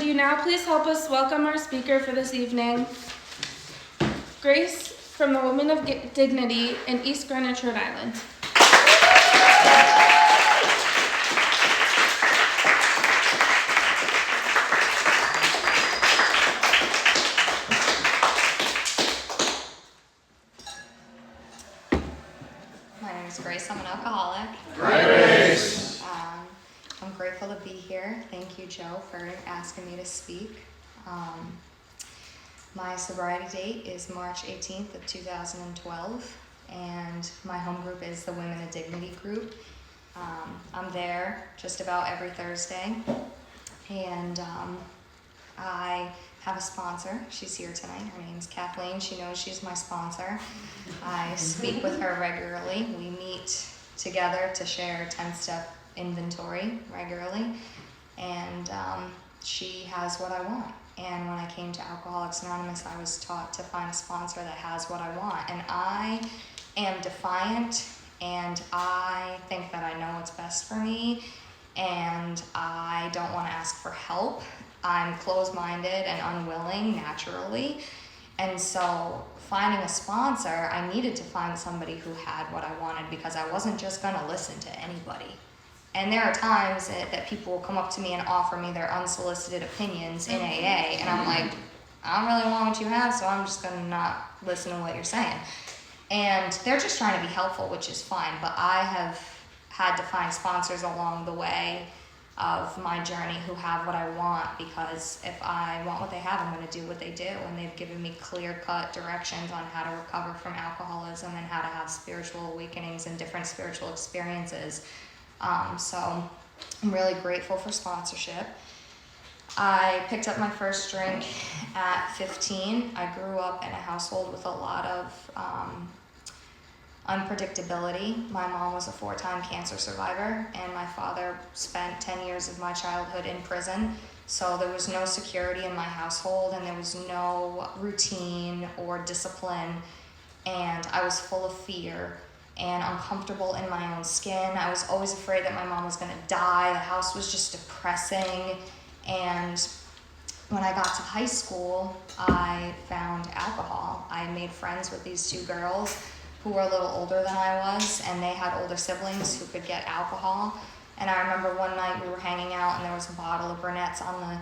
you now please help us welcome our speaker for this evening, Grace from the Women of Dignity in East Greenwich, Rhode Island. My name is Grace. I'm an alcoholic. Grace! I'm grateful to be here. Thank you, Joe, for asking me to speak. My sobriety date is March 18th of 2012, and my home group is the Women of Dignity group. I'm there just about every Thursday, and I have a sponsor. She's here tonight. Her name's Kathleen. She knows she's my sponsor. I speak with her regularly. We meet together to share 10-step inventory regularly, and she has what I want. And when I came to Alcoholics Anonymous, I was taught to find a sponsor that has what I want. And I am defiant, and I think that I know what's best for me, and I don't want to ask for help. I'm closed-minded and unwilling naturally, and so finding a sponsor, I needed to find somebody who had what I wanted, because I wasn't just going to listen to anybody. And there are times that people will come up to me and offer me their unsolicited opinions in AA, and I'm like, I don't really want what you have, so I'm just going to not listen to what you're saying. And they're just trying to be helpful, which is fine, but I have had to find sponsors along the way of my journey who have what I want, because if I want what they have, I'm going to do what they do, and they've given me clear-cut directions on how to recover from alcoholism and how to have spiritual awakenings and different spiritual experiences. So I'm really grateful for sponsorship. I picked up my first drink at 15. I grew up in a household with a lot of unpredictability. My mom was a 4-time cancer survivor, and my father spent 10 years of my childhood in prison. So there was no security in my household, and there was no routine or discipline, and I was full of fear and uncomfortable in my own skin. I was always afraid that my mom was going to die. The house was just depressing. And when I got to high school, I found alcohol. I made friends with these 2 girls who were a little older than I was, and they had older siblings who could get alcohol. And I remember one night we were hanging out, and there was a bottle of Burnett's on the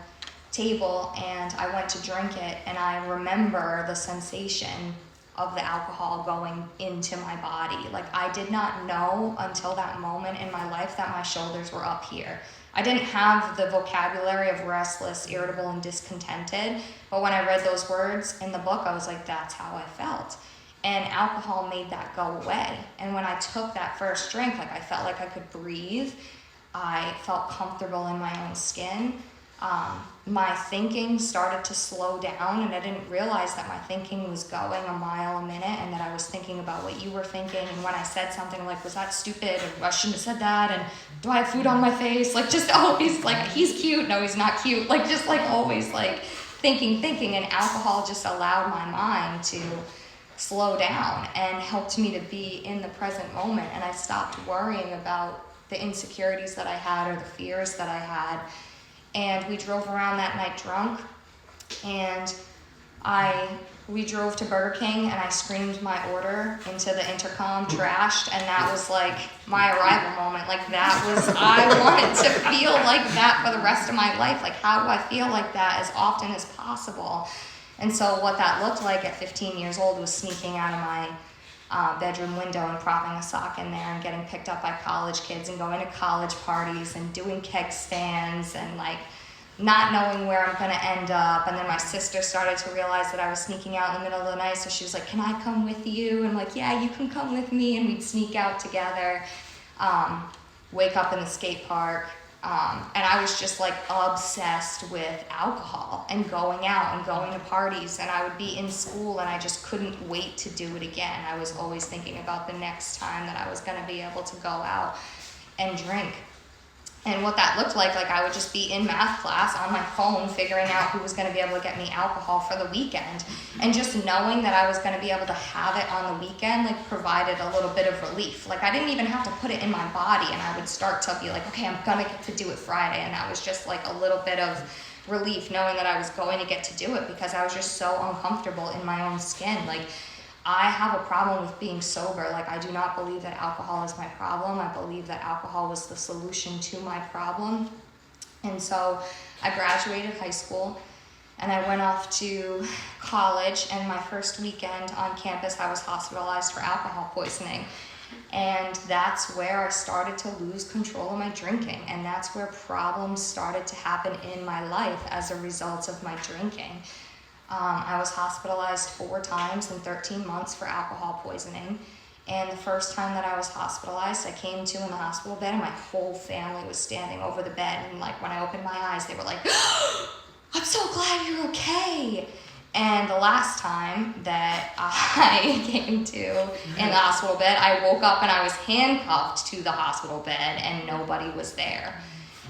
table, and I went to drink it, and I remember the sensation of the alcohol going into my body. Like, I did not know until that moment in my life that my shoulders were up here. I didn't have the vocabulary of restless, irritable, and discontented, but when I read those words in the book, I was like, that's how I felt. And alcohol made that go away. And when I took that first drink, like, I felt like I could breathe. I felt comfortable in my own skin. My thinking started to slow down, and I didn't realize that my thinking was going a mile a minute, and that I was thinking about what you were thinking. And when I said something like, was that stupid, and I shouldn't have said that, and do I have food on my face, like, just always like, he's cute, no he's not cute, like, just like always like thinking, and alcohol just allowed my mind to slow down and helped me to be in the present moment. And I stopped worrying about the insecurities that I had or the fears that I had. And we drove around that night drunk, and we drove to Burger King, and I screamed my order into the intercom, trashed, and that was like my arrival moment. Like, that was, I wanted to feel like that for the rest of my life. Like, how do I feel like that as often as possible? And so what that looked like at 15 years old was sneaking out of my bedroom window and propping a sock in there and getting picked up by college kids and going to college parties and doing keg stands and like not knowing where I'm gonna end up. And then my sister started to realize that I was sneaking out in the middle of the night, so she was like, can I come with you? And I'm like, yeah, you can come with me. And we'd sneak out together, wake up in the skate park. And I was just like obsessed with alcohol and going out and going to parties, and I would be in school and I just couldn't wait to do it again. I was always thinking about the next time that I was going to be able to go out and drink. And what that looked like I would just be in math class on my phone figuring out who was going to be able to get me alcohol for the weekend. And just knowing that I was going to be able to have it on the weekend, like, provided a little bit of relief. Like, I didn't even have to put it in my body, and I would start to be like, okay, I'm going to get to do it Friday. And that was just like a little bit of relief knowing that I was going to get to do it, because I was just so uncomfortable in my own skin. Like, I have a problem with being sober. Like, I do not believe that alcohol is my problem. I believe that alcohol was the solution to my problem. And so I graduated high school and I went off to college, and my first weekend on campus I was hospitalized for alcohol poisoning. And that's where I started to lose control of my drinking, and that's where problems started to happen in my life as a result of my drinking. I was hospitalized 4 times in 13 months for alcohol poisoning. And the first time that I was hospitalized, I came to in the hospital bed, and my whole family was standing over the bed. And like, when I opened my eyes, they were like, "I'm so glad you're okay." And the last time that I came to in the hospital bed, I woke up and I was handcuffed to the hospital bed and nobody was there.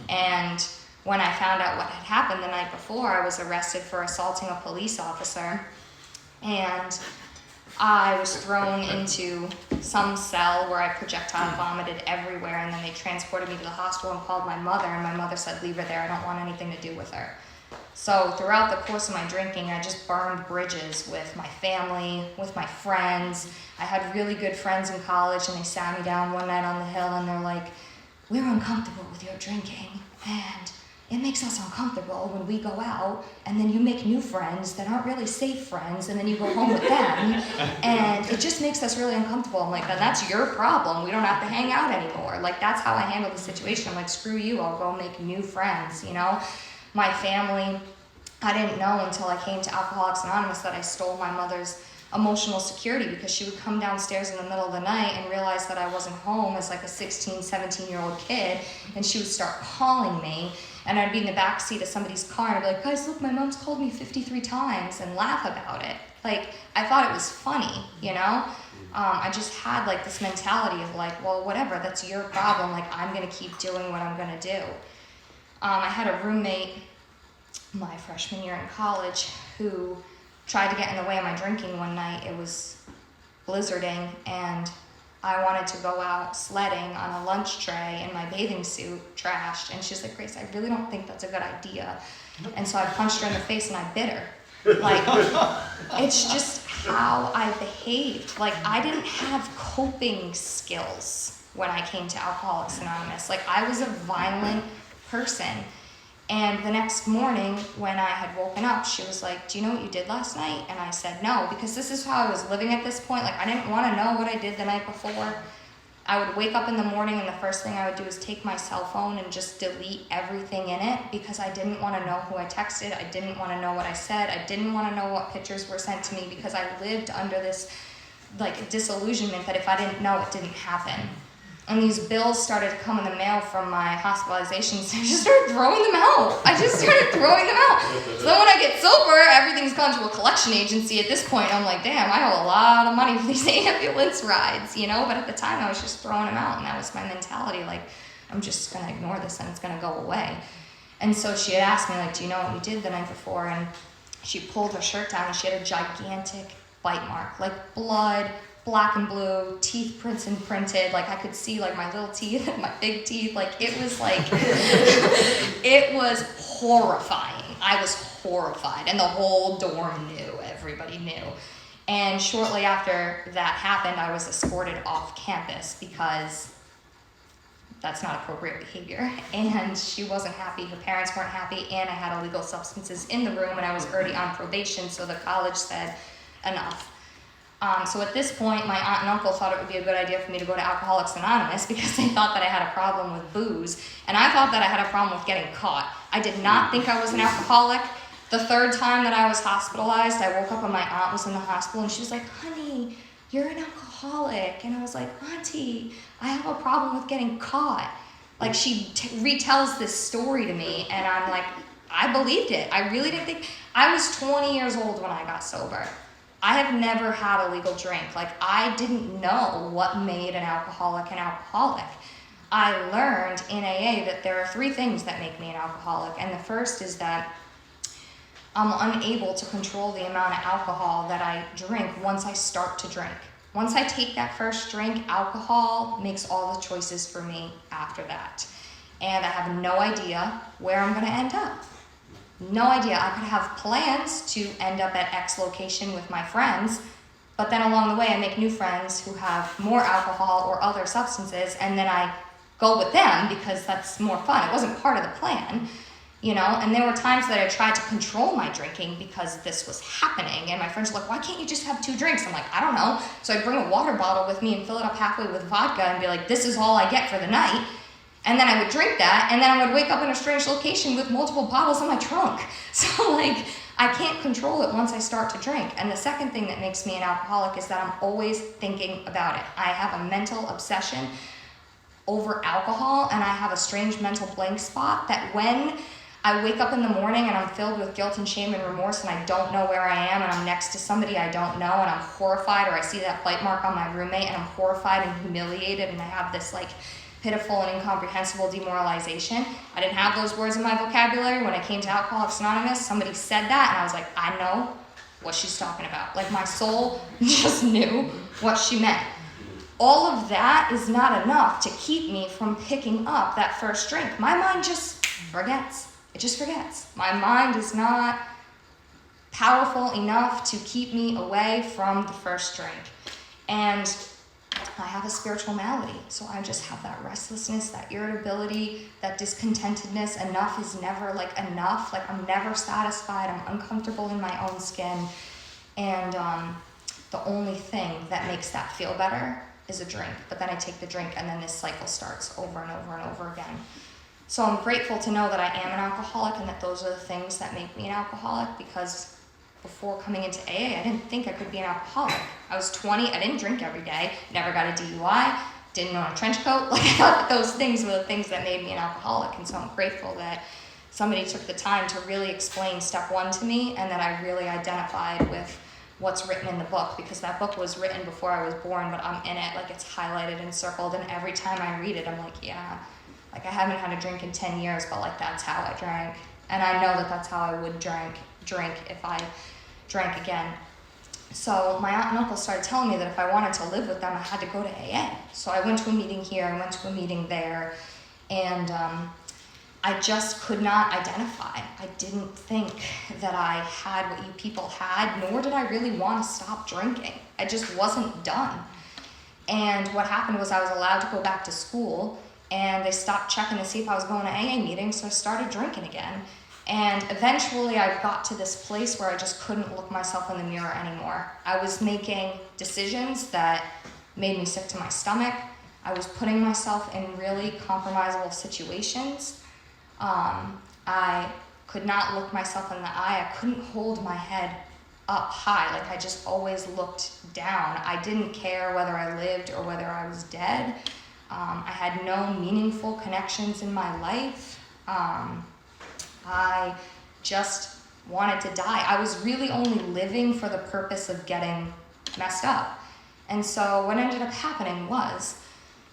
And when I found out what had happened the night before, I was arrested for assaulting a police officer. And I was thrown into some cell where I projectile vomited everywhere, and then they transported me to the hospital and called my mother, and my mother said, "Leave her there, I don't want anything to do with her." So throughout the course of my drinking, I just burned bridges with my family, with my friends. I had really good friends in college, and they sat me down one night on the hill, and they're like, "We're uncomfortable with your drinking, and it makes us uncomfortable when we go out, and then you make new friends that aren't really safe friends, and then you go home with them, and it just makes us really uncomfortable." I'm like, "Then that's your problem. We don't have to hang out anymore." Like, that's how I handled the situation. I'm like, "Screw you, I'll go make new friends," you know? My family, I didn't know until I came to Alcoholics Anonymous that I stole my mother's emotional security, because she would come downstairs in the middle of the night and realize that I wasn't home as like a 16, 17-year-old kid, and she would start calling me, and I'd be in the back seat of somebody's car and I'd be like, "Guys, look, my mom's called me 53 times, and laugh about it. Like, I thought it was funny, you know? I just had like this mentality of like, well, whatever, that's your problem. Like, I'm gonna keep doing what I'm gonna do. I had a roommate my freshman year in college who tried to get in the way of my drinking one night. It was blizzarding, and I wanted to go out sledding on a lunch tray in my bathing suit, trashed, and she's like, "Grace, I really don't think that's a good idea." And so I punched her in the face and I bit her. Like, it's just how I behaved. Like, I didn't have coping skills when I came to Alcoholics Anonymous. Like, I was a violent person. And the next morning, when I had woken up, she was like, "Do you know what you did last night?" And I said, "No," because this is how I was living at this point. Like, I didn't want to know what I did the night before. I would wake up in the morning, and the first thing I would do is take my cell phone and just delete everything in it, because I didn't want to know who I texted. I didn't want to know what I said. I didn't want to know what pictures were sent to me, because I lived under this like disillusionment that if I didn't know, it didn't happen. And these bills started to come in the mail from my hospitalizations. I just started throwing them out. So then when I get sober, everything's gone to a collection agency at this point. I'm like, damn, I owe a lot of money for these ambulance rides, you know? But at the time, I was just throwing them out, and that was my mentality. Like, I'm just going to ignore this, and it's going to go away. And so she had asked me, like, "Do you know what you did the night before?" And she pulled her shirt down, and she had a gigantic bite mark, like blood, black and blue, teeth prints imprinted. Like, I could see like my little teeth and my big teeth. Like, it was like, it was horrifying. I was horrified, and the whole dorm knew, everybody knew. And shortly after that happened, I was escorted off campus because that's not appropriate behavior. And she wasn't happy, her parents weren't happy, and I had illegal substances in the room, and I was already on probation, so the college said, enough. So at this point, my aunt and uncle thought it would be a good idea for me to go to Alcoholics Anonymous, because they thought that I had a problem with booze, and I thought that I had a problem with getting caught. I did not think I was an alcoholic. The third time that I was hospitalized, I woke up and my aunt was in the hospital, and she was like, "Honey, you're an alcoholic." And I was like, "Auntie, I have a problem with getting caught." Like, she retells this story to me, and I'm like, I believed it. I really didn't think. I was 20 years old when I got sober. I have never had a legal drink. Like, I didn't know what made an alcoholic an alcoholic. I learned in AA that there are 3 things that make me an alcoholic. And the first is that I'm unable to control the amount of alcohol that I drink once I start to drink. Once I take that first drink, alcohol makes all the choices for me after that. And I have no idea where I'm going to end up. no idea. I could have plans to end up at X location with my friends, but then along the way I make new friends who have more alcohol or other substances, and then I go with them because that's more fun. It wasn't part of the plan, you know? And there were times that I tried to control my drinking because this was happening, and my friends were like, why can't you just have 2 drinks? I'm like, I don't know. So I'd bring a water bottle with me and fill it up halfway with vodka and be like, this is all I get for the night. And then I would drink that, and then I would wake up in a strange location with multiple bottles in my trunk. So like, I can't control it once I start to drink. And the second thing that makes me an alcoholic is that I'm always thinking about it. I have a mental obsession over alcohol, and I have a strange mental blank spot that when I wake up in the morning and I'm filled with guilt and shame and remorse and I don't know where I am and I'm next to somebody I don't know and I'm horrified, or I see that bite mark on my roommate and I'm horrified and humiliated and I have this like pitiful and incomprehensible demoralization. I didn't have those words in my vocabulary. When I came to Alcoholics Anonymous, somebody said that and I was like, I know what she's talking about. Like my soul just knew what she meant. All of that is not enough to keep me from picking up that first drink. My mind just forgets. It just forgets. My mind is not powerful enough to keep me away from the first drink. And I have a spiritual malady, so I just have that restlessness, that irritability, that discontentedness. Enough is never like enough. Like I'm never satisfied. I'm uncomfortable in my own skin. And the only thing that makes that feel better is a drink. But then I take the drink and then this cycle starts over and over and over again. So I'm grateful to know that I am an alcoholic and that those are the things that make me an alcoholic, because before coming into AA, I didn't think I could be an alcoholic. I was 20, I didn't drink every day, never got a DUI, didn't own a trench coat. Like I thought that those things were the things that made me an alcoholic. And so I'm grateful that somebody took the time to really explain step 1 to me, and that I really identified with what's written in the book, because that book was written before I was born, but I'm in it, like it's highlighted and circled, and every time I read it, I'm like, yeah, like I haven't had a drink in 10 years, but like that's how I drank. And I know that that's how I would drink if I drank again. So my aunt and uncle started telling me that if I wanted to live with them, I had to go to AA. So I went to a meeting here, I went to a meeting there, and I just could not identify. I didn't think that I had what you people had, nor did I really want to stop drinking. I just wasn't done. And what happened was I was allowed to go back to school, and they stopped checking to see if I was going to AA meetings, so I started drinking again. And eventually I got to this place where I just couldn't look myself in the mirror anymore. I was making decisions that made me sick to my stomach. I was putting myself in really compromisable situations. I could not look myself in the eye. I couldn't hold my head up high. Like I just always looked down. I didn't care whether I lived or whether I was dead. I had no meaningful connections in my life. I just wanted to die. I was really only living for the purpose of getting messed up. And so what ended up happening was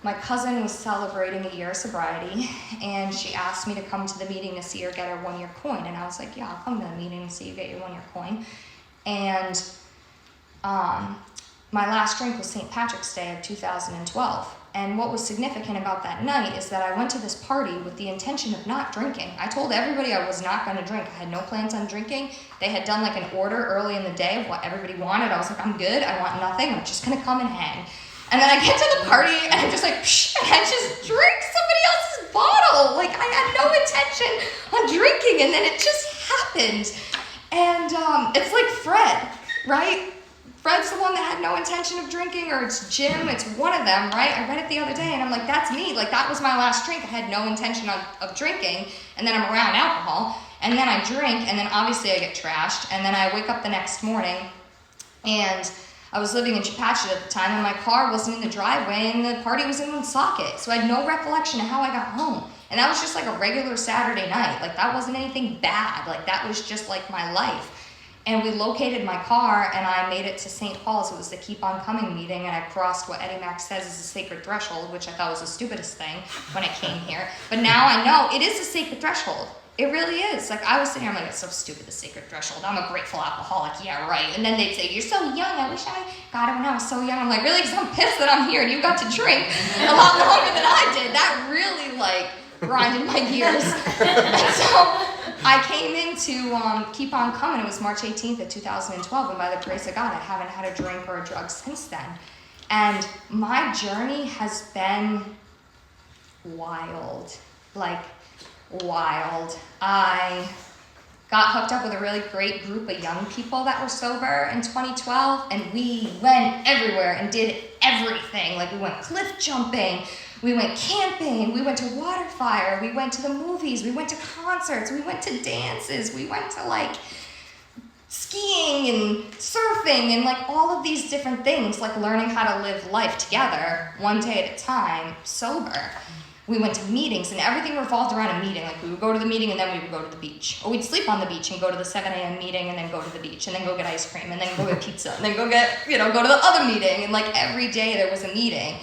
my cousin was celebrating a year of sobriety, and she asked me to come to the meeting to see her get her 1-year coin. And I was like, yeah, I'll come to the meeting and see you get your 1-year coin. And my last drink was St. Patrick's Day of 2012. And what was significant about that night is that I went to this party with the intention of not drinking. I told everybody I was not going to drink. I had no plans on drinking. They had done like an order early in the day of what everybody wanted. I was like, I'm good. I want nothing. I'm just going to come and hang. And then I get to the party and I'm just like, psh, and I just drink somebody else's bottle. Like I had no intention on drinking, and then it just happened. And it's like Fred, right? Fred's the one that had no intention of drinking, or it's Jim, it's one of them, right? I read it the other day and I'm like, that's me. Like that was my last drink. I had no intention of drinking, and then I'm around alcohol, and then I drink, and then obviously I get trashed, and then I wake up the next morning, and I was living in Chepachet at the time, and my car wasn't in the driveway, and the party was in Woonsocket, so I had no recollection of how I got home. And that was just like a regular Saturday night. Like that wasn't anything bad. Like that was just like my life. And we located my car, and I made it to St. Paul's. It was the Keep On Coming meeting, and I crossed what Eddie Mack says is a sacred threshold, which I thought was the stupidest thing when I came here. But now I know it is a sacred threshold. It really is. Like I was sitting here, I'm like, it's so stupid, the sacred threshold. I'm a grateful alcoholic. Yeah, right. And then they'd say, you're so young. I wish I got it when I was so young. I'm like, really? Because I'm pissed that I'm here and you got to drink a lot longer than I did. That really like grinded my gears. And so I came in to Keep On Coming. It was March 18th of 2012, and by the grace of God, I haven't had a drink or a drug since then. And my journey has been wild, like wild. I got hooked up with a really great group of young people that were sober in 2012, and we went everywhere and did everything. Like, we went cliff jumping, we went camping, we went to Waterfire, we went to the movies, we went to concerts, we went to dances, we went to like skiing and surfing and like all of these different things, like learning how to live life together one day at a time, sober. We went to meetings, and everything revolved around a meeting. Like, we would go to the meeting, and then we would go to the beach. Or we'd sleep on the beach and go to the 7 a.m. meeting, and then go to the beach, and then go get ice cream, and then go get pizza, and then go to the other meeting. And, like, every day there was a meeting.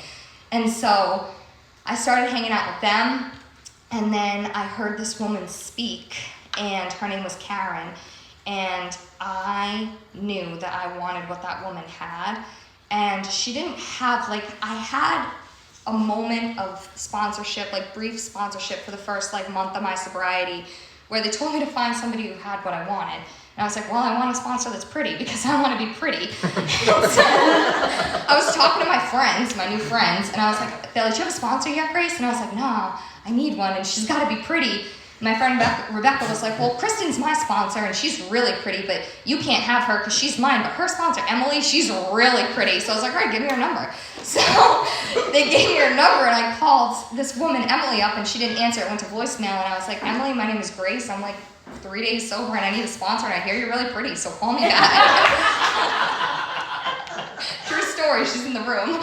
And so I started hanging out with them, and then I heard this woman speak, and her name was Karen. And I knew that I wanted what that woman had. And she didn't have, like, I had a moment of sponsorship, like brief sponsorship for the first like month of my sobriety, where they told me to find somebody who had what I wanted. And I was like, well, I want a sponsor that's pretty because I want to be pretty. So I was talking to my friends, my new friends, and I was like, they're like, do you have a sponsor yet, Grace? And I was like, no, I need one, and she's got to be pretty. My friend Rebecca was like, well, Kristen's my sponsor, and she's really pretty, but you can't have her because she's mine. But her sponsor, Emily, she's really pretty. So I was like, all right, give me her number. So they gave me her number, and I called this woman, Emily, up, and she didn't answer. It went to voicemail, and I was like, Emily, my name is Grace. I'm like 3 days sober, and I need a sponsor, and I hear you're really pretty, so call me back. True story, she's in the room.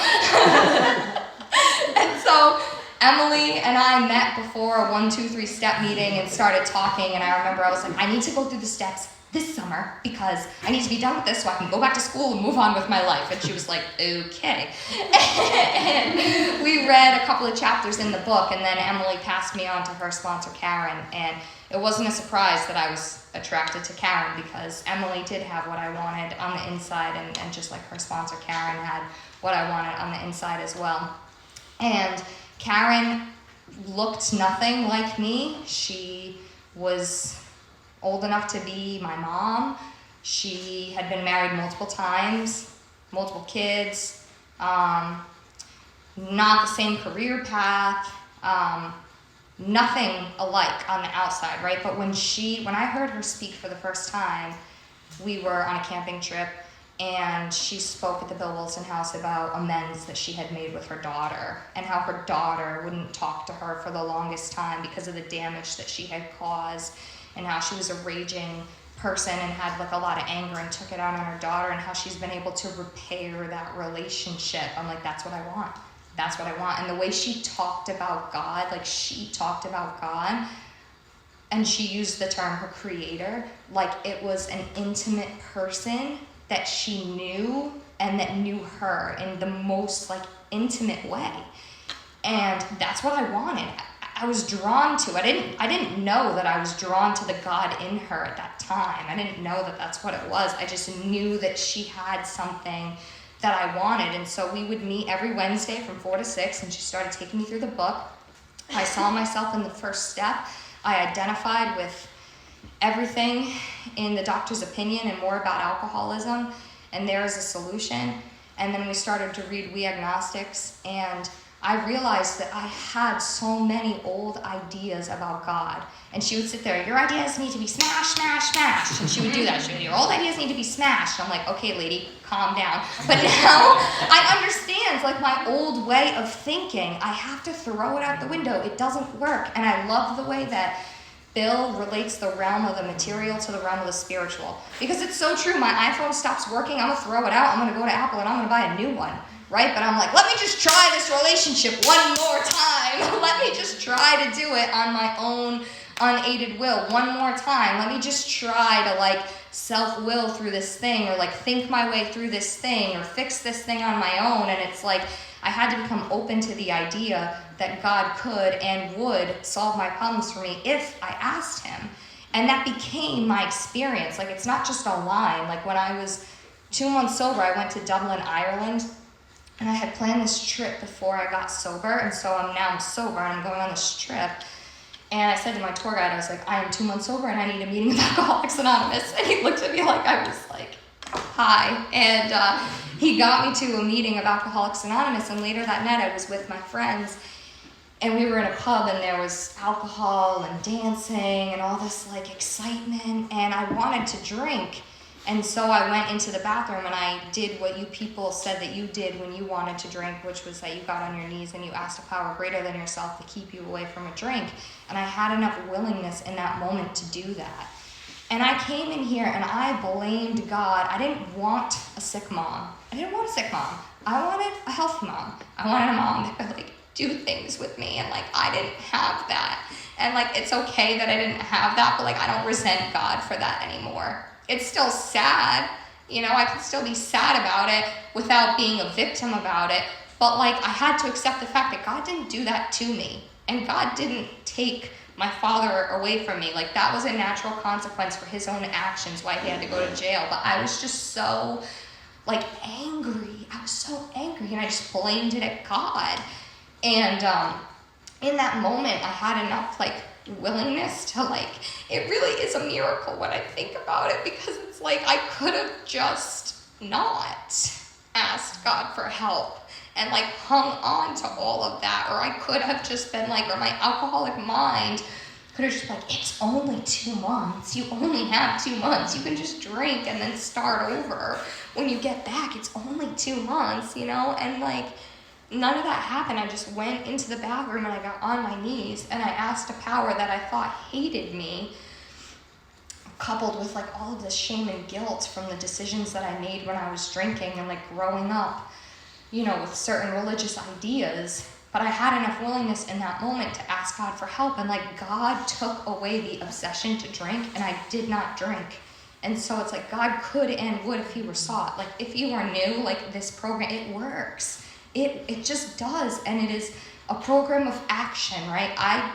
And so Emily and I met before a 1, 2, 3 step meeting and started talking, and I remember I was like, I need to go through the steps this summer because I need to be done with this so I can go back to school and move on with my life. And she was like, okay. And we read a couple of chapters in the book, and then Emily passed me on to her sponsor, Karen, and it wasn't a surprise that I was attracted to Karen because Emily did have what I wanted on the inside, and just like her sponsor, Karen, had what I wanted on the inside as well. And Karen looked nothing like me. She was old enough to be my mom. She had been married multiple times, multiple kids, not the same career path, nothing alike on the outside, right? But when I heard her speak for the first time, we were on a camping trip, and she spoke at the Bill Wilson house about amends that she had made with her daughter, and how her daughter wouldn't talk to her for the longest time because of the damage that she had caused, and how she was a raging person and had like a lot of anger and took it out on her daughter, and how she's been able to repair that relationship. I'm like, that's what I want. That's what I want. And the way she talked about God, and she used the term her creator, like it was an intimate person that she knew and that knew her in the most like intimate way. And that's what I wanted. I was drawn to. I didn't know that I was drawn to the God in her at that time. I didn't know that that's what it was. I just knew that she had something that I wanted. And so we would meet every Wednesday from 4 to 6, and she started taking me through the book. I saw myself in the first step. I identified with everything in the doctor's opinion and more about alcoholism, and there is a solution. And then we started to read We Agnostics, and I realized that I had so many old ideas about God. And she would sit there, your ideas need to be smashed, smashed, smashed. And she would do that. She would, your old ideas need to be smashed. And I'm like, okay, lady, calm down. But now I understand, like my old way of thinking, I have to throw it out the window. It doesn't work. And I love the way that Bill relates the realm of the material to the realm of the spiritual. Because it's so true. My iPhone stops working. I'm going to throw it out. I'm going to go to Apple and I'm going to buy a new one. Right? But I'm like, let me just try this relationship one more time. Let me just try to do it on my own unaided will one more time. Let me just try to like self-will through this thing, or like think my way through this thing, or fix this thing on my own. And it's like I had to become open to the idea that God could and would solve my problems for me if I asked him. And that became my experience. Like, it's not just a line. Like, when I was 2 months sober, I went to Dublin, Ireland, and I had planned this trip before I got sober. And so now I'm sober and I'm going on this trip. And I said to my tour guide, I was like, I am 2 months sober and I need a meeting with Alcoholics Anonymous. And he looked at me like I was like, hi. And he got me to a meeting of Alcoholics Anonymous. And later that night I was with my friends and we were in a pub and there was alcohol and dancing and all this like excitement. And I wanted to drink. And so I went into the bathroom and I did what you people said that you did when you wanted to drink, which was that you got on your knees and you asked a power greater than yourself to keep you away from a drink. And I had enough willingness in that moment to do that. And I came in here and I blamed God. I didn't want a sick mom. I wanted a healthy mom. I wanted a mom that could like do things with me, and like I didn't have that. And like it's okay that I didn't have that, but like I don't resent God for that anymore. It's still sad, you know, I can still be sad about it without being a victim about it, but like I had to accept the fact that God didn't do that to me, and God didn't take my father away from me. Like that was a natural consequence for his own actions, why he had to go to jail. But I was just so like angry. I was so angry and I just blamed it at God. And in that moment I had enough like willingness to like, it really is a miracle when I think about it, because it's like I could have just not asked God for help and like hung on to all of that, or I could have just been like, or my alcoholic mind could have just been like, it's only 2 months, you only have 2 months, you can just drink and then start over when you get back, it's only 2 months, you know. And like none of that happened. I just went into the bathroom and I got on my knees and I asked a power that I thought hated me, coupled with like all of this shame and guilt from the decisions that I made when I was drinking and like growing up, you know, with certain religious ideas. But I had enough willingness in that moment to ask God for help, and like God took away the obsession to drink and I did not drink. And so it's like God could and would if he were sought. Like if you are new, like this program, it works. It just does, and it is a program of action, right? I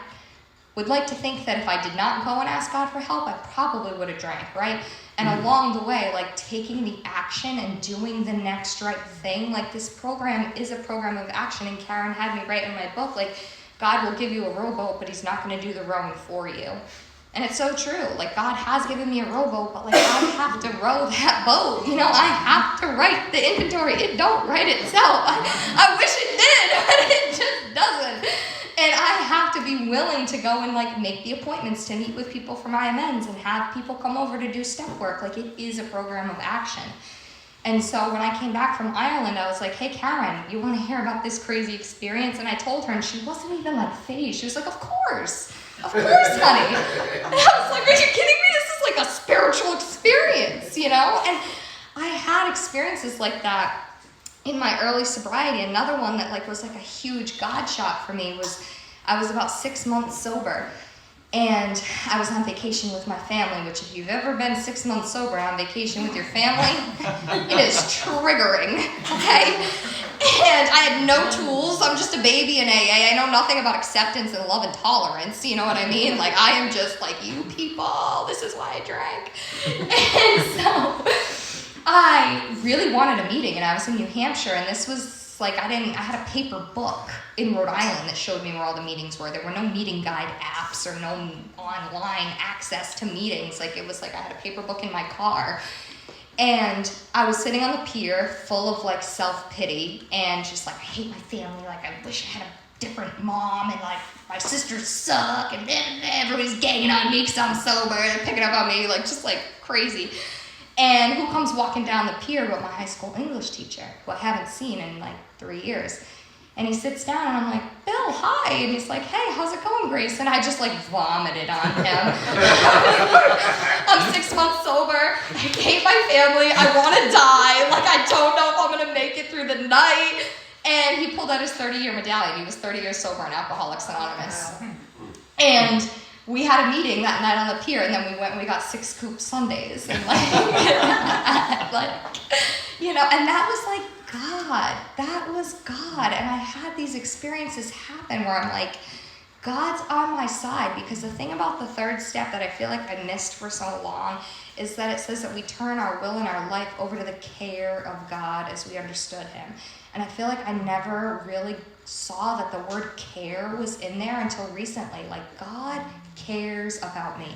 would like to think that if I did not go and ask God for help, I probably would have drank, right? And along the way, like taking the action and doing the next right thing, like this program is a program of action. And Karen had me write in my book, like God will give you a rowboat, but he's not going to do the rowing for you. And it's so true. Like God has given me a rowboat, but like I have to row that boat. You know, I have to write the inventory. It don't write itself. I wish it did, but it just doesn't. And I have to be willing to go and like make the appointments to meet with people for my amends and have people come over to do step work. Like it is a program of action. And so when I came back from Ireland, I was like, hey, Karen, you want to hear about this crazy experience? And I told her, and she wasn't even like phased. She was like, of course, honey. And I was like, are you kidding me? This is like a spiritual experience, you know? And I had experiences like that in my early sobriety. Another one that like was like a huge God shot for me was I was about 6 months sober. And I was on vacation with my family, which if you've ever been 6 months sober on vacation with your family, it is triggering, okay? And I had no tools. I'm just a baby in AA. I know nothing about acceptance and love and tolerance, you know what I mean? Like, I am just like, you people, this is why I drank. And so I really wanted a meeting, and I was in New Hampshire, and this was like, I had a paper book in Rhode Island that showed me where all the meetings were. There were no meeting guide apps or no online access to meetings. Like, it was like I had a paper book in my car. And I was sitting on the pier full of like self-pity and just like, I hate my family. Like, I wish I had a different mom, and like my sisters suck, and everybody's ganging on me because I'm sober. They're picking up on me, like just like crazy. And who comes walking down the pier but my high school English teacher, who I haven't seen in like 3 years. And he sits down and I'm like, Bill, hi. And he's like, hey, how's it going, Grace? And I just like vomited on him. I'm 6 months sober. I hate my family. I want to die. Like, I don't know if I'm going to make it through the night. And he pulled out his 30-year medallion. He was 30 years sober in Alcoholics Anonymous. And we had a meeting that night on the pier, and then we went and we got 6 scoop sundaes, and like, like, you know, and that was like God. That was God. And I had these experiences happen where I'm like, God's on my side, because the thing about the third step that I feel like I missed for so long is that it says that we turn our will and our life over to the care of God as we understood him. And I feel like I never really saw that the word care was in there until recently. Like, God cares about me.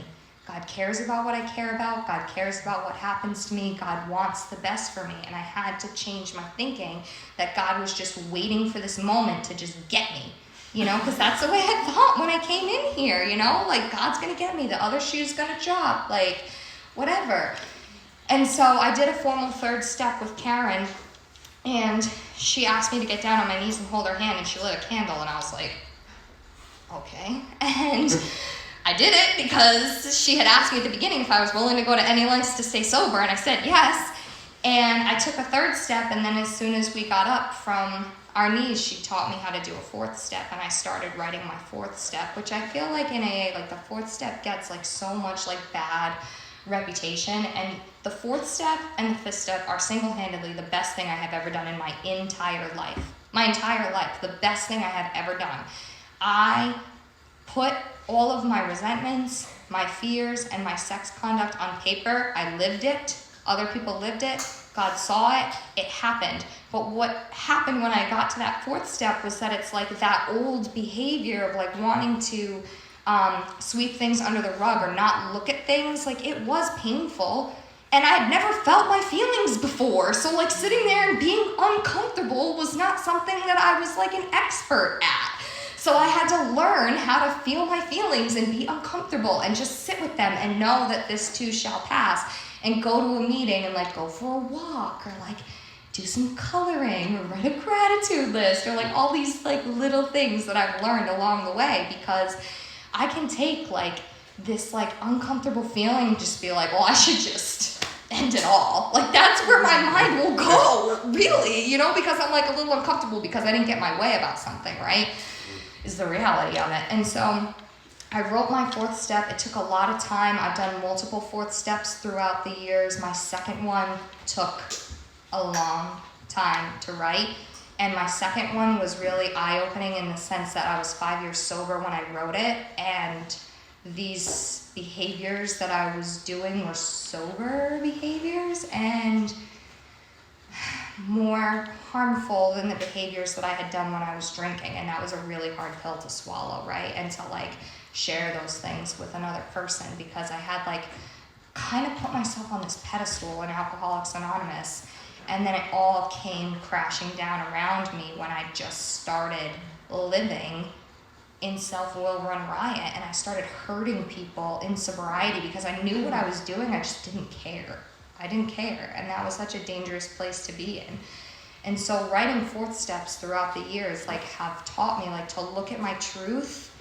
God cares about what I care about. God cares about what happens to me. God wants the best for me. And I had to change my thinking that God was just waiting for this moment to just get me. You know, because that's the way I thought when I came in here, you know, like, God's going to get me, the other shoe's going to drop, like, whatever. And so I did a formal third step with Karen, and she asked me to get down on my knees and hold her hand, and she lit a candle, and I was like, okay. And I did it because she had asked me at the beginning if I was willing to go to any lengths to stay sober, and I said yes. And I took a third step, and then as soon as we got up from our knees, she taught me how to do a fourth step, and I started writing my fourth step, which I feel like in AA, like, the fourth step gets like so much like bad reputation, and the fourth step and the fifth step are single-handedly the best thing I have ever done in my entire life. My entire life, the best thing I have ever done. I put all of my resentments, my fears, and my sex conduct on paper. I lived it. Other people lived it. God saw it. It happened. But what happened when I got to that fourth step was that it's like that old behavior of like wanting to sweep things under the rug or not look at things. Like, it was painful. And I had never felt my feelings before. So like sitting there and being uncomfortable was not something that I was like an expert at. So I had to learn how to feel my feelings and be uncomfortable and just sit with them and know that this too shall pass, and go to a meeting and like go for a walk, or like do some coloring, or write a gratitude list, or like all these like little things that I've learned along the way, because I can take like this like uncomfortable feeling and just be like, well, I should just end it all. Like, that's where my mind will go, really, you know, because I'm like a little uncomfortable because I didn't get my way about something, right? Is the reality of it. And so I wrote my fourth step. It took a lot of time. I've done multiple fourth steps throughout the years. My second one took a long time to write. And my second one was really eye-opening in the sense that I was 5 years sober when I wrote it. And these behaviors that I was doing were sober behaviors and more harmful than the behaviors that I had done when I was drinking. And that was a really hard pill to swallow, right? And to like share those things with another person, because I had like kind of put myself on this pedestal in Alcoholics Anonymous, and then it all came crashing down around me when I just started living in self-will run riot, and I started hurting people in sobriety because I knew what I was doing. I just didn't care. I didn't care, and that was such a dangerous place to be in. And so writing fourth steps throughout the years like have taught me like to look at my truth,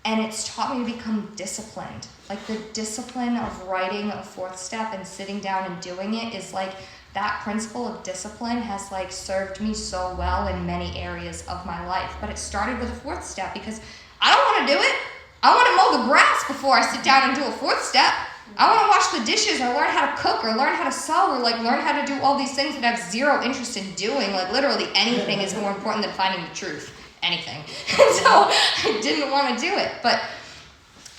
and it's taught me to become disciplined. Like, the discipline of writing a fourth step and sitting down and doing it is like, that principle of discipline has like served me so well in many areas of my life. But it started with a fourth step because I don't want to do it. I want to mow the grass before I sit down and do a fourth step. I want to wash the dishes, or learn how to cook, or learn how to sew, or like learn how to do all these things that I have zero interest in doing. Like, literally anything is more important than finding the truth. Anything. And so I didn't want to do it, but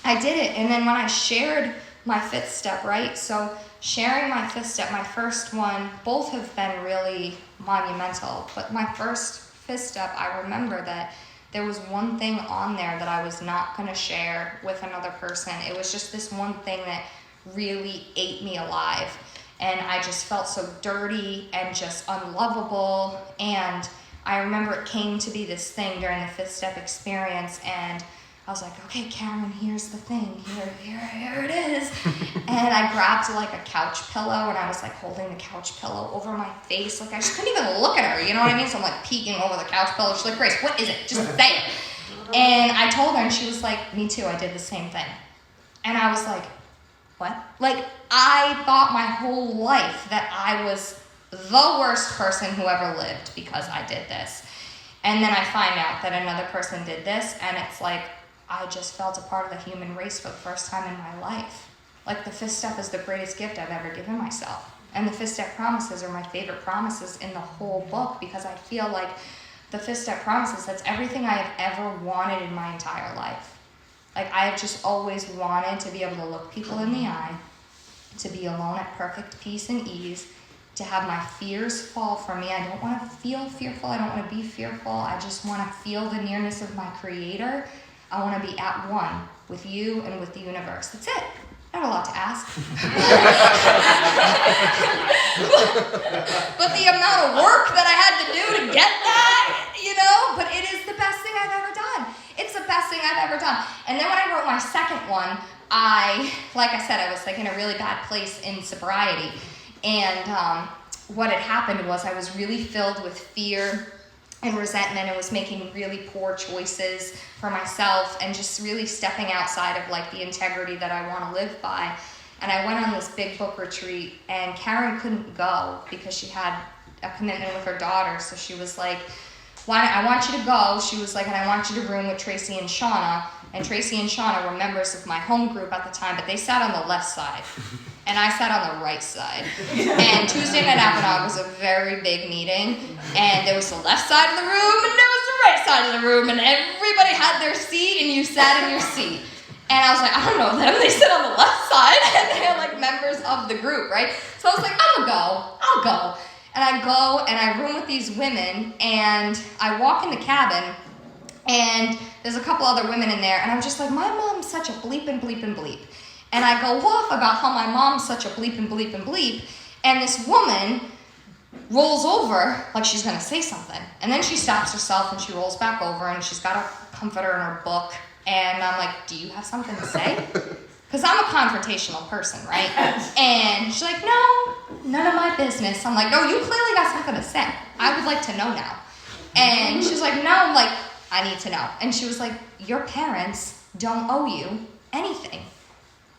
I did it. And then when I shared my fifth step, right? So sharing my fifth step, my first one, both have been really monumental, but my first fifth step, I remember that there was one thing on there that I was not going to share with another person. It was just this one thing that really ate me alive. And I just felt so dirty and just unlovable. And I remember it came to be this thing during the fifth step experience, and I was like, okay, Karen, here's the thing. Here it is. And I grabbed like a couch pillow, and I was like holding the couch pillow over my face. Like, I just couldn't even look at her, you know what I mean? So I'm like peeking over the couch pillow. She's like, Grace, what is it? Just say it. And I told her, and she was like, me too, I did the same thing. And I was like, what? Like, I thought my whole life that I was the worst person who ever lived because I did this. And then I find out that another person did this, and it's like, I just felt a part of the human race for the first time in my life. Like, the fifth step is the greatest gift I've ever given myself. And the fifth step promises are my favorite promises in the whole book, because I feel like the 5-step promises, that's everything I have ever wanted in my entire life. Like, I have just always wanted to be able to look people in the eye, to be alone at perfect peace and ease, to have my fears fall from me. I don't want to feel fearful. I don't want to be fearful. I just want to feel the nearness of my Creator. I want to be at one with you and with the universe. That's it. Not a lot to ask. But the amount of work that I had to do to get that, but it is the best thing I've ever done. It's the best thing I've ever done. And then when I wrote my second one, like I said, I was like in a really bad place in sobriety. And what had happened was I was really filled with fear and resentment, and was making really poor choices for myself and just really stepping outside of like the integrity that I want to live by. And I went on this big book retreat, and Karen couldn't go because she had a commitment with her daughter. So she was like, I want you to go. She was like, and I want you to room with Tracy and Shauna. And Tracy and Shauna were members of my home group at the time, but they sat on the left side. And I sat on the right side. And Tuesday Night Avenant was a very big meeting. And there was the left side of the room, and there was the right side of the room. And everybody had their seat, and you sat in your seat. And I was like, I don't know them. They sit on the left side, and they're like members of the group, right? So I was like, I'll go. And I go, and I room with these women, and I walk in the cabin, and there's a couple other women in there, and I'm just like, my mom's such a bleep and bleep and bleep. And I go off about how my mom's such a bleep and bleep and bleep, and this woman rolls over like she's going to say something. And then she stops herself, and she rolls back over, and she's got a comforter in her book. And I'm like, do you have something to say? Because I'm a confrontational person, right? And she's like, no, none of my business. I'm like, no, you clearly got something to say. I would like to know now. And she's like, no. I'm like, I need to know. And she was like, your parents don't owe you anything.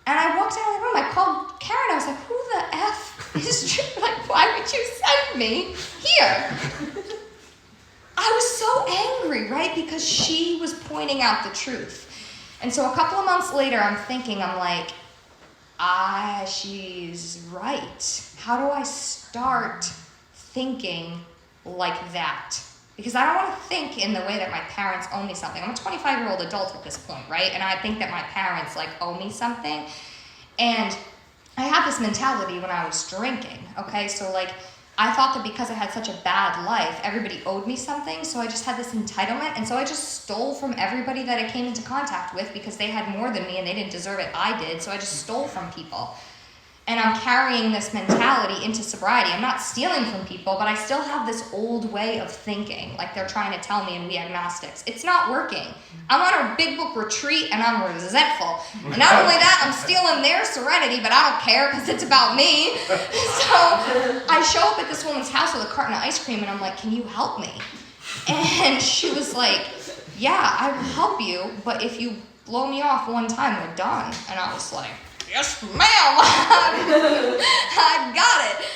And I walked out of the room. I called Karen. I was like, who the F is like, why would you send me here? I was so angry, right? Because she was pointing out the truth. And so a couple of months later, I'm like, she's right. How do I start thinking like that? Because I don't want to think in the way that my parents owe me something. I'm a 25-year-old adult at this point, right? And I think that my parents owe me something. And I had this mentality when I was drinking, okay? So I thought that because I had such a bad life, everybody owed me something. So I just had this entitlement. And so I just stole from everybody that I came into contact with because they had more than me and they didn't deserve it. I did. So I just stole from people. And I'm carrying this mentality into sobriety. I'm not stealing from people, but I still have this old way of thinking, like they're trying to tell me in We Agnostics. It's not working. I'm on a big book retreat and I'm resentful. And not only that, I'm stealing their serenity, but I don't care because it's about me. So I show up at this woman's house with a carton of ice cream and I'm like, can you help me? And she was like, yeah, I will help you, but if you blow me off one time, we're done. And I was like, yes, ma'am, I got it.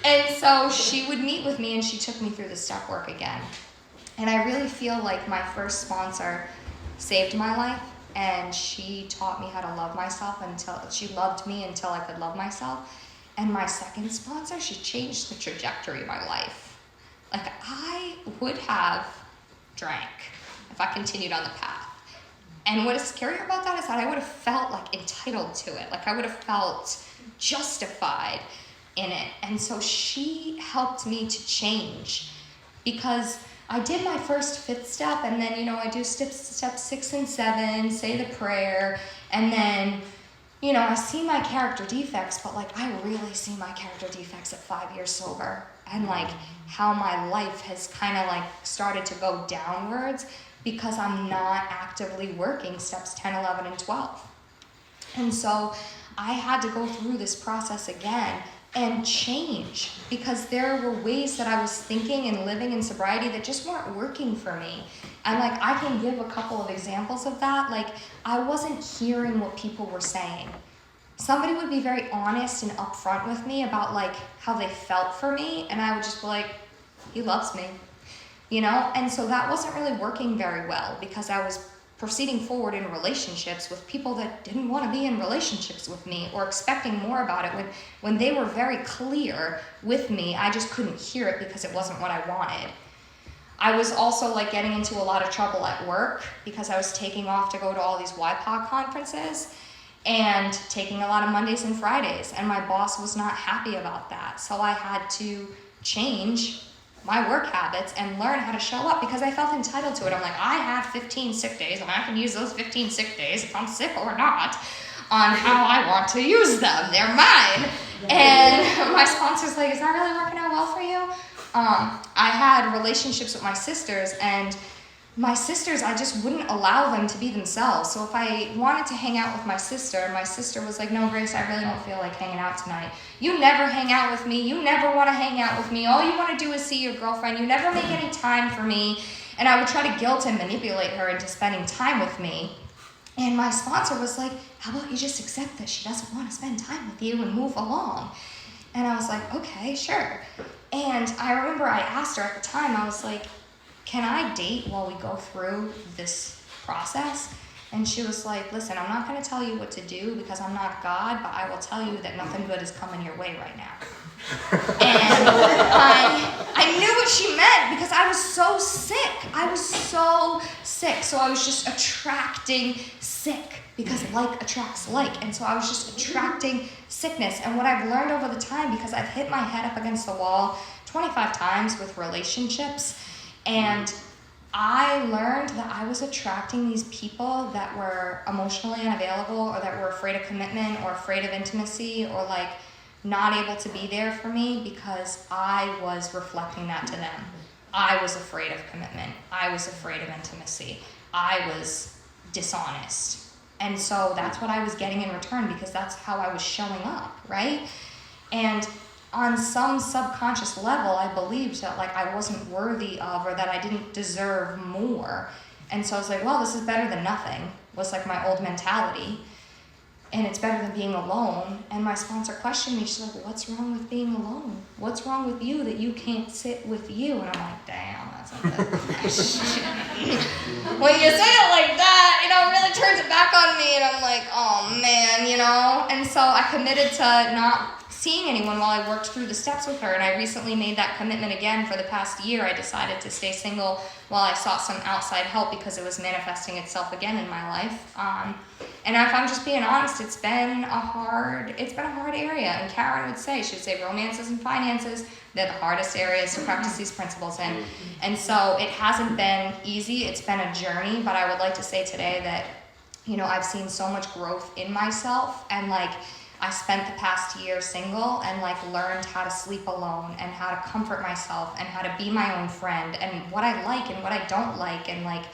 And so she would meet with me and she took me through the step work again. And I really feel like my first sponsor saved my life, and she taught me how to love myself she loved me until I could love myself. And my second sponsor, she changed the trajectory of my life. I would have drank if I continued on the path. And what is scarier about that is that I would have felt entitled to it. I would have felt justified in it. And so she helped me to change, because I did my first 5th step, and then, I do step 6 and 7, say the prayer, and then, I see my character defects, but I really see my character defects at 5 years sober, and how my life has kind of started to go downwards, because I'm not actively working steps 10, 11, and 12. And so I had to go through this process again and change, because there were ways that I was thinking and living in sobriety that just weren't working for me. And I can give a couple of examples of that. I wasn't hearing what people were saying. Somebody would be very honest and upfront with me about how they felt for me, and I would just be like, he loves me. And so that wasn't really working very well, because I was proceeding forward in relationships with people that didn't want to be in relationships with me, or expecting more about it when they were very clear with me. I just couldn't hear it because it wasn't what I wanted. I was also like getting into a lot of trouble at work because I was taking off to go to all these YPOC conferences and taking a lot of Mondays and Fridays, and my boss was not happy about that. So I had to change my work habits and learn how to show up because I felt entitled to it. I'm like, I have 15 sick days and I can use those 15 sick days if I'm sick or not on how I want to use them. They're mine. And my sponsor's like, is that really working out well for you? I had relationships with my sisters, and my sisters, I just wouldn't allow them to be themselves. So if I wanted to hang out with my sister was like, no, Grace, I really don't feel like hanging out tonight. You never hang out with me. You never want to hang out with me. All you want to do is see your girlfriend. You never make any time for me. And I would try to guilt and manipulate her into spending time with me. And my sponsor was like, how about you just accept that she doesn't want to spend time with you and move along? And I was like, okay, sure. And I remember I asked her at the time, I was like, can I date while we go through this process? And she was like, listen, I'm not going to tell you what to do because I'm not God, but I will tell you that nothing good is coming your way right now. And I knew what she meant because I was so sick. I was so sick. So I was just attracting sick because like attracts like. And so I was just attracting sickness. And what I've learned over the time, because I've hit my head up against the wall 25 times with relationships, and I learned that I was attracting these people that were emotionally unavailable or that were afraid of commitment or afraid of intimacy or like not able to be there for me because I was reflecting that to them. I was afraid of commitment. I was afraid of intimacy. I was dishonest. And so that's what I was getting in return because that's how I was showing up, right? And on some subconscious level, I believed that like I wasn't worthy of or that I didn't deserve more. And so I was like, well, this is better than nothing, was like my old mentality. And it's better than being alone. And my sponsor questioned me. She's like, what's wrong with being alone? What's wrong with you that you can't sit with you? And I'm like, damn, that's a bit when you say it like that, it really turns it back on me. And I'm like, oh man, And so I committed to not seeing anyone while I worked through the steps with her. And I recently made that commitment again for the past year. I decided to stay single while I sought some outside help because it was manifesting itself again in my life. And if I'm just being honest, it's been a hard area. And Karen would say, she'd say romances and finances, they're the hardest areas to practice these principles in. And so it hasn't been easy. It's been a journey, but I would like to say today that, I've seen so much growth in myself, and like, I spent the past year single and like learned how to sleep alone and how to comfort myself and how to be my own friend and what I like and what I don't like, and like,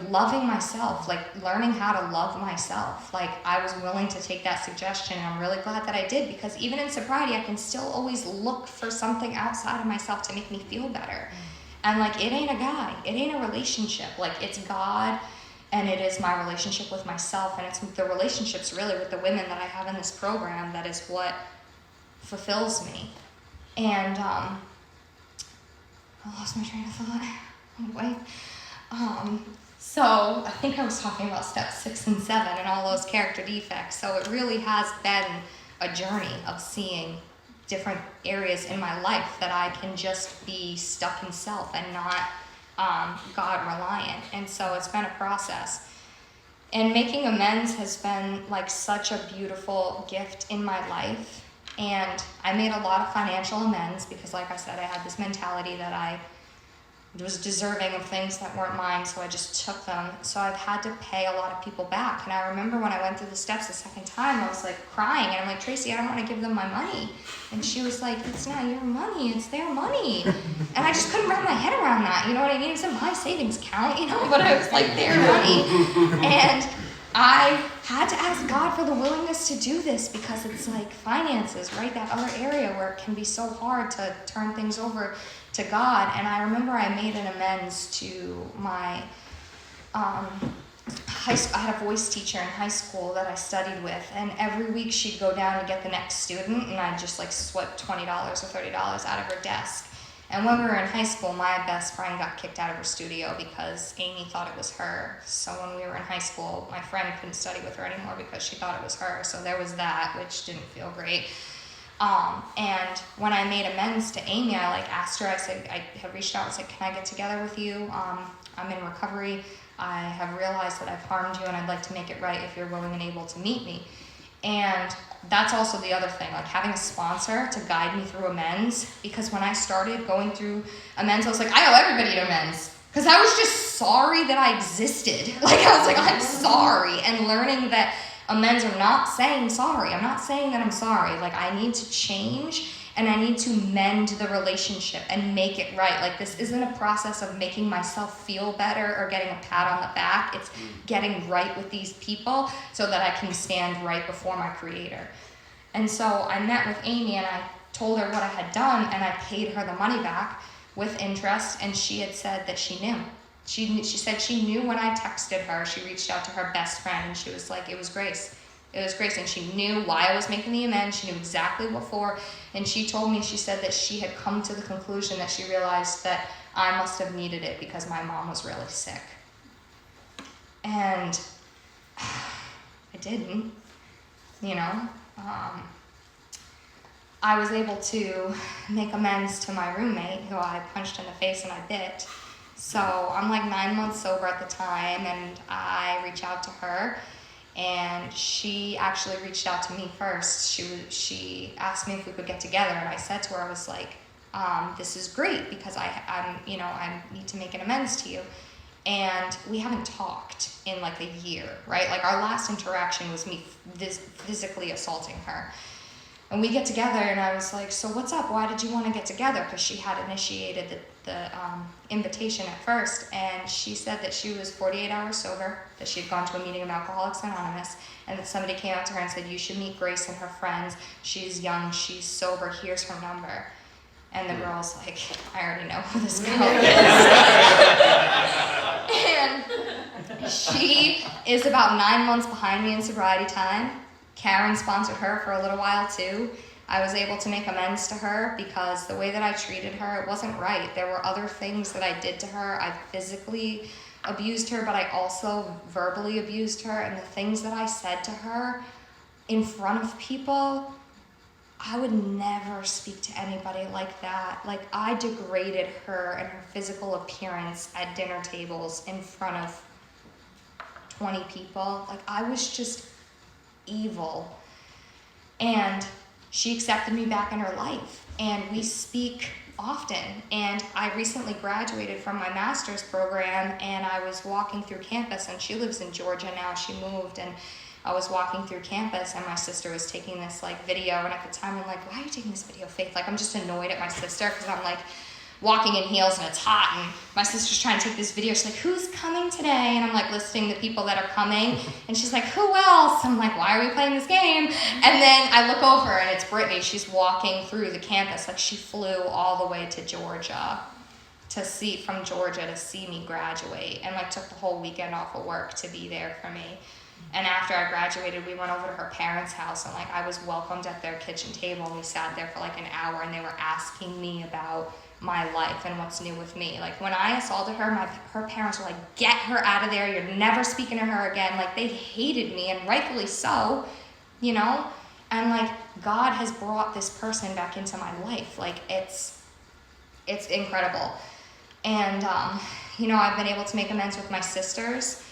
loving myself, like learning how to love myself. Like I was willing to take that suggestion, and I'm really glad that I did, because even in sobriety, I can still always look for something outside of myself to make me feel better. And like, it ain't a guy, it ain't a relationship, like it's God. And it is my relationship with myself, and it's the relationships really with the women that I have in this program that is what fulfills me. And I lost my train of thought. So I think I was talking about steps 6 and 7 and all those character defects. So it really has been a journey of seeing different areas in my life that I can just be stuck in self and not God reliant. And so it's been a process, and making amends has been like such a beautiful gift in my life. And I made a lot of financial amends because, like I said, I had this mentality that I was deserving of things that weren't mine, so I just took them. So I've had to pay a lot of people back. And I remember when I went through the steps the second time, I was like crying, and I'm like, Tracy, I don't want to give them my money. And she was like, it's not your money, it's their money. And I just couldn't wrap my head around that, you know what I mean? It's in my savings account, but I was like, their money. And I had to ask God for the willingness to do this, because it's like finances, right? That other area where it can be so hard to turn things over to God. And I remember I made an amends to my high school. I had a voice teacher in high school that I studied with, and every week she'd go down and get the next student, and I'd just like sweat $20 or $30 out of her desk. And when we were in high school, my best friend got kicked out of her studio because Amy thought it was her. So when we were in high school, my friend couldn't study with her anymore because she thought it was her. So there was that, which didn't feel great. And when I made amends to Amy, I like asked her, I said, I had reached out and said, can I get together with you? I'm in recovery. I have realized that I've harmed you and I'd like to make it right if you're willing and able to meet me. And that's also the other thing, like having a sponsor to guide me through amends, because when I started going through amends, I was like, I owe everybody an amends. Because I was just sorry that I existed. Like, I was like, I'm sorry. And learning that amends are not saying sorry. I'm not saying that I'm sorry. Like, I need to change and I need to mend the relationship and make it right. Like, this isn't a process of making myself feel better or getting a pat on the back. It's getting right with these people so that I can stand right before my Creator. And so I met with Amy and I told her what I had done, and I paid her the money back with interest, and she had said that she knew. She said she knew when I texted her. She reached out to her best friend, and she was like, it was Grace. It was Grace, and she knew why I was making the amends. She knew exactly what for, and she told me, she said that she had come to the conclusion that she realized that I must have needed it because my mom was really sick. And I didn't, you know. I was able to make amends to my roommate, who I punched in the face and I bit. So I'm like 9 months sober at the time, and I reach out to her, and she actually reached out to me first. She asked me if we could get together, and I said to her, I was like, this is great because I need to make an amends to you. And we haven't talked in like a year, right? Like, our last interaction was me physically assaulting her. And we get together, and I was like, so what's up? Why did you want to get together? Because she had initiated the invitation at first, and she said that she was 48 hours sober, that she had gone to a meeting of Alcoholics Anonymous, and that somebody came out to her and said, you should meet Grace and her friends. She's young, she's sober, here's her number. And the girl's like, I already know who this girl is. And she is about 9 months behind me in sobriety time. Karen sponsored her for a little while too. I was able to make amends to her because the way that I treated her, it wasn't right. There were other things that I did to her. I physically abused her, but I also verbally abused her. And the things that I said to her in front of people, I would never speak to anybody like that. Like, I degraded her and her physical appearance at dinner tables in front of 20 people. Like, I was just evil. And she accepted me back in her life, and we speak often. And I recently graduated from my master's program, and I was walking through campus, and she lives in Georgia now. She moved, and I was walking through campus, and my sister was taking this like video, and at the time I'm like, why are you taking this video, Faith? Like, I'm just annoyed at my sister because I'm like walking in heels and it's hot, and my sister's trying to take this video. She's like, who's coming today? And I'm like listing the people that are coming, and she's like, who else? I'm like, why are we playing this game? And then I look over, and it's Brittany. She's walking through the campus. Like, she flew all the way to Georgia to see me graduate, and like took the whole weekend off of work to be there for me. And after I graduated, we went over to her parents' house, and like I was welcomed at their kitchen table, and we sat there for like an hour, and they were asking me about my life and what's new with me. Like, when I assaulted her, her parents were like, get her out of there, you're never speaking to her again. Like, they hated me, and rightfully so, you know. And like, God has brought this person back into my life. Like, it's incredible. And you know, I've been able to make amends with my sisters,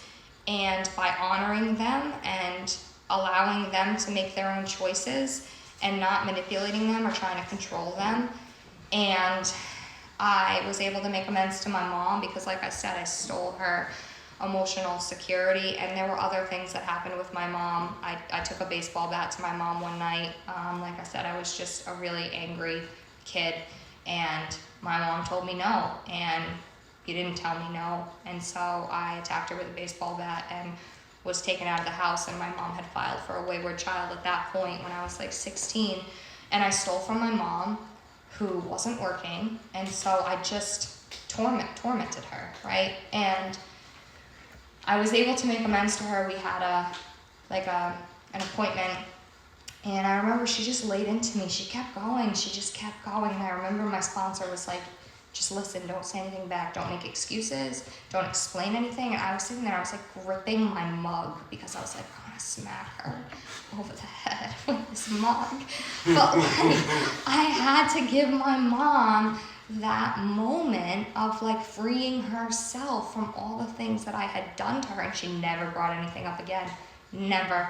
and by honoring them and allowing them to make their own choices and not manipulating them or trying to control them. And I was able to make amends to my mom because, like I said, I stole her emotional security, and there were other things that happened with my mom. I took a baseball bat to my mom one night. Like I said, I was just a really angry kid, and my mom told me no, and you didn't tell me no. And so I attacked her with a baseball bat and was taken out of the house, and my mom had filed for a wayward child at that point when I was like 16. And I stole from my mom, who wasn't working, and so I just tormented her, right? And I was able to make amends to her. We had an appointment, and I remember she just laid into me. She kept going, and I remember my sponsor was like, just listen, don't say anything back, don't make excuses, don't explain anything. And I was sitting there, I was like gripping my mug because I was like, I want to smack her over the head with this mug. But like, I had to give my mom that moment of like freeing herself from all the things that I had done to her, and she never brought anything up again. Never.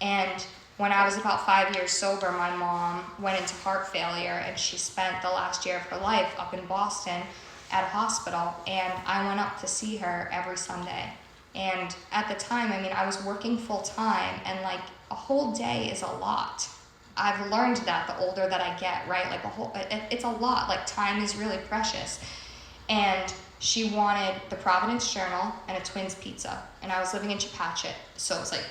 And when I was about 5 years sober, my mom went into heart failure, and she spent the last year of her life up in Boston at a hospital, and I went up to see her every Sunday. And at the time, I mean, I was working full time, and like a whole day is a lot. I've learned that the older that I get, right? Like it's a lot. Like time is really precious. And she wanted the Providence Journal and a Twins pizza. And I was living in Chepachet, so it was like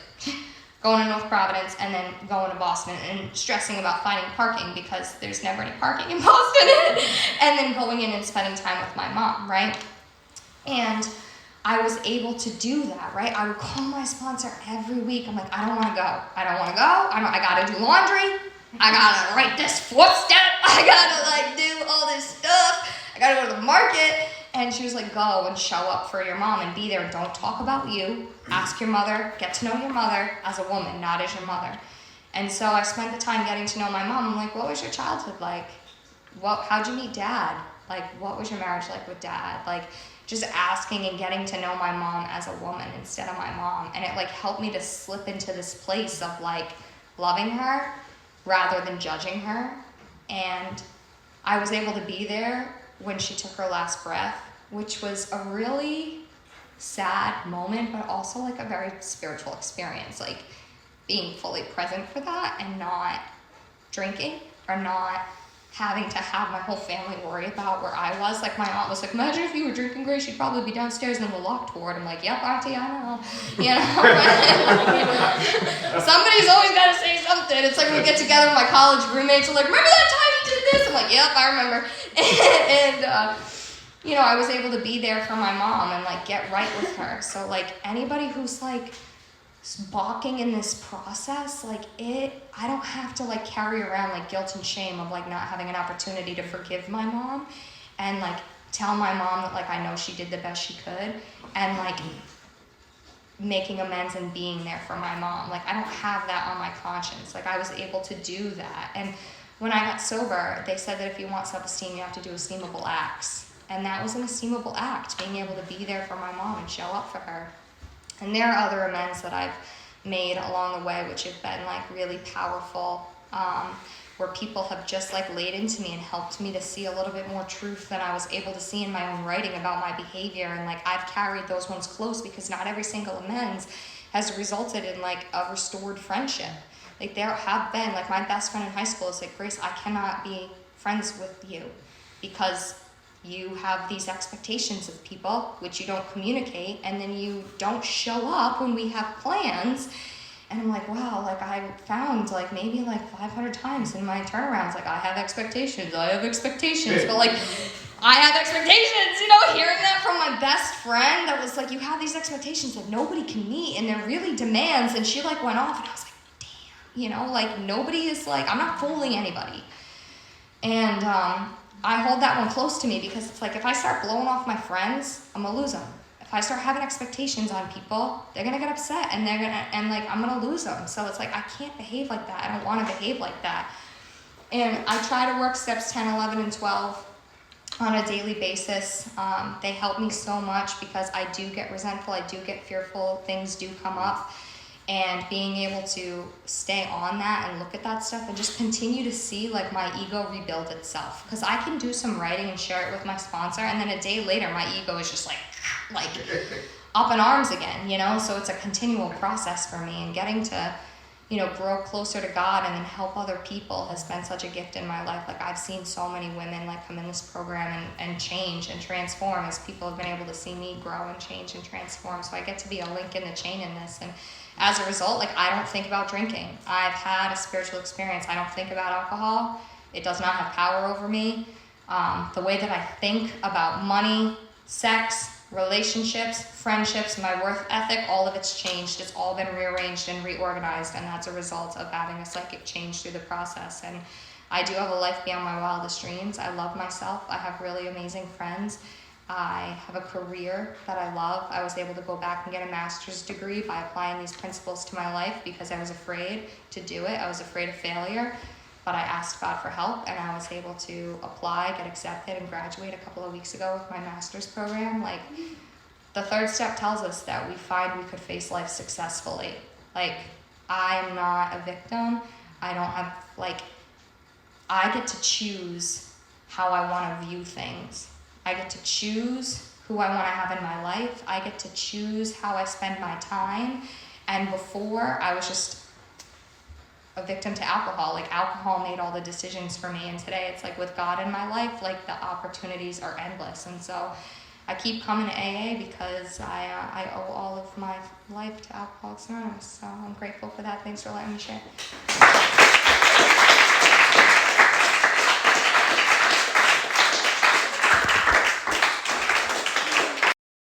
going to North Providence and then going to Boston and stressing about finding parking because there's never any parking in Boston. And then going in and spending time with my mom, right? And I was able to do that, right? I would call my sponsor every week. I'm like, I don't want to go. I don't want to go. I got to do laundry. I got to write this 4th step. I got to like do all this stuff. I got to go to the market. And she was like, go and show up for your mom and be there. Don't talk about you. Ask your mother. Get to know your mother as a woman, not as your mother. And so I spent the time getting to know my mom. I'm like, what was your childhood like? How'd you meet dad? Like, what was your marriage like with dad? Like, just asking and getting to know my mom as a woman instead of my mom. And it like helped me to slip into this place of like loving her rather than judging her. And I was able to be there when she took her last breath, which was a really sad moment, but also like a very spiritual experience, like being fully present for that and not drinking or not having to have my whole family worry about where I was. Like my aunt was like, imagine if you were drinking, Grace, you'd probably be downstairs in the locked ward. I'm like, yep, auntie, I know. You know, somebody's always got to say something. It's like when we get together, my college roommates are like, remember that time you did this? I'm like, yep, I remember. And you know, I was able to be there for my mom and like get right with her. So like anybody who's like balking in this process, like I don't have to like carry around like guilt and shame of like not having an opportunity to forgive my mom and like tell my mom that like I know she did the best she could and like making amends and being there for my mom. Like I don't have that on my conscience. Like I was able to do that. And when I got sober, they said that if you want self-esteem, you have to do esteemable acts. And that was an esteemable act, being able to be there for my mom and show up for her. And there are other amends that I've made along the way, which have been like really powerful, where people have just like laid into me and helped me to see a little bit more truth than I was able to see in my own writing about my behavior. And like I've carried those ones close because not every single amends has resulted in like a restored friendship. Like there have been, like my best friend in high school is like, Grace, I cannot be friends with you because you have these expectations of people, which you don't communicate, and then you don't show up when we have plans. And I'm like, wow, like I found like maybe like 500 times in my turnarounds, like I have expectations, but like I have expectations, you know, hearing that from my best friend that was like, you have these expectations that nobody can meet and they're really demands. And she like went off and I was like, damn, you know, like nobody is like, I'm not fooling anybody. And, I hold that one close to me because it's like if I start blowing off my friends, I'm gonna lose them. If I start having expectations on people, they're gonna get upset and I'm gonna lose them. So it's like I can't behave like that. I don't want to behave like that. And I try to work steps 10, 11, and 12 on a daily basis. They help me so much because I do get resentful, I do get fearful, things do come up. And being able to stay on that and look at that stuff and just continue to see like my ego rebuild itself. Because I can do some writing and share it with my sponsor, and then a day later my ego is just like up in arms again, you know? So it's a continual process for me, and getting to, you know, grow closer to God and then help other people has been such a gift in my life. Like I've seen so many women like come in this program and change and transform as people have been able to see me grow and change and transform. So I get to be a link in the chain in this. And as a result, like I don't think about drinking. I've had a spiritual experience. I don't think about alcohol. It does not have power over me. The way that I think about money, sex, relationships, friendships, my worth ethic, all of it's changed. It's all been rearranged and reorganized, and that's a result of having a psychic change through the process. And I do have a life beyond my wildest dreams. I love myself. I have really amazing friends. I have a career that I love. I was able to go back and get a master's degree by applying these principles to my life because I was afraid to do it. I was afraid of failure, but I asked God for help, and I was able to apply, get accepted, and graduate a couple of weeks ago with my master's program. Like, the third step tells us that we find we could face life successfully. Like, I am not a victim. I don't have, like, I get to choose how I want to view things. I get to choose who I want to have in my life. I get to choose how I spend my time. And before, I was just a victim to alcohol. Like, alcohol made all the decisions for me. And today, it's like with God in my life, like, the opportunities are endless. And so I keep coming to AA because I owe all of my life to Alcoholics Anonymous. So I'm grateful for that. Thanks for letting me share.